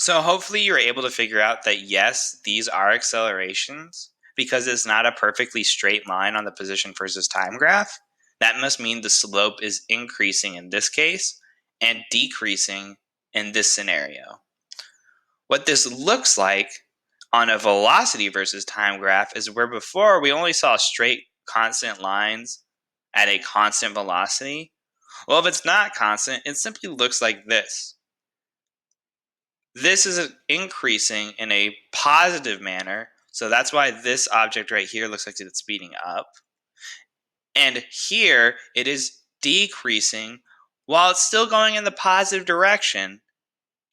So hopefully you're able to figure out that yes, these are accelerations because it's not a perfectly straight line on the position versus time graph. That must mean the slope is increasing in this case and decreasing in this scenario. What this looks like on a velocity versus time graph is where before we only saw straight constant lines at a constant velocity. Well, if it's not constant, it simply looks like this. This is increasing in a positive manner, so that's why this object right here looks like it's speeding up. And here it is decreasing while it's still going in the positive direction.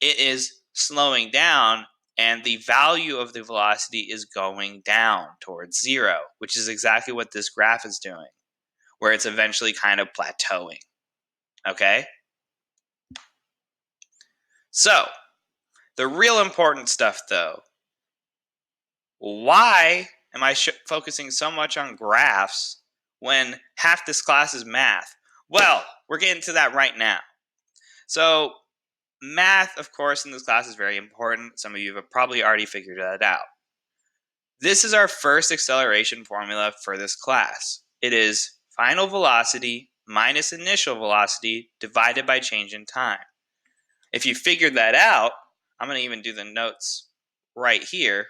It is slowing down and the value of the velocity is going down towards zero, which is exactly what this graph is doing, where it's eventually kind of plateauing. Okay? So, the real important stuff though, why am I focusing so much on graphs when half this class is math? Well, we're getting to that right now. So, math, of course, in this class is very important. Some of you have probably already figured that out. This is our first acceleration formula for this class. It is final velocity minus initial velocity divided by change in time. If you figured that out, I'm going to even do the notes right here.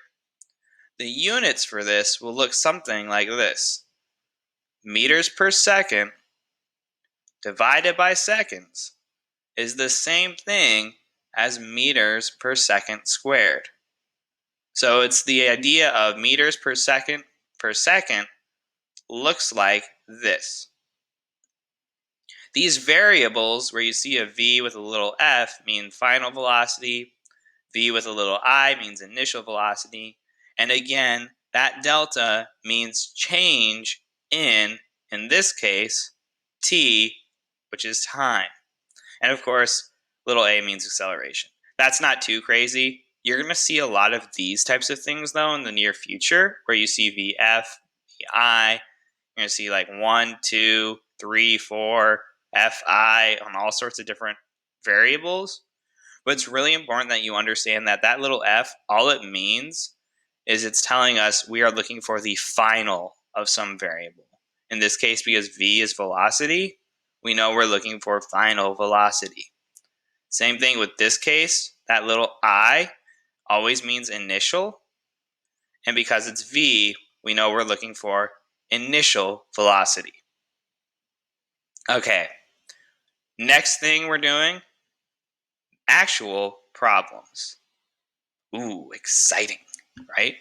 The units for this will look something like this. Meters per second divided by seconds is the same thing as meters per second squared. So it's the idea of meters per second looks like this. These variables where you see a v with a little f mean final velocity, v with a little I means initial velocity, and again, that delta means change in this case, t, which is time. And of course, little a means acceleration. That's not too crazy. You're going to see a lot of these types of things, though, in the near future, where you see vf, vi. You're going to see like 1, 2, 3, 4, fi on all sorts of different variables. But it's really important that you understand that that little f, all it means is it's telling us we are looking for the final of some variable. In this case, because v is velocity, we know we're looking for final velocity. Same thing with this case, that little I always means initial. And because it's v, we know we're looking for initial velocity. Okay, next thing we're doing, actual problems. Ooh, exciting, right?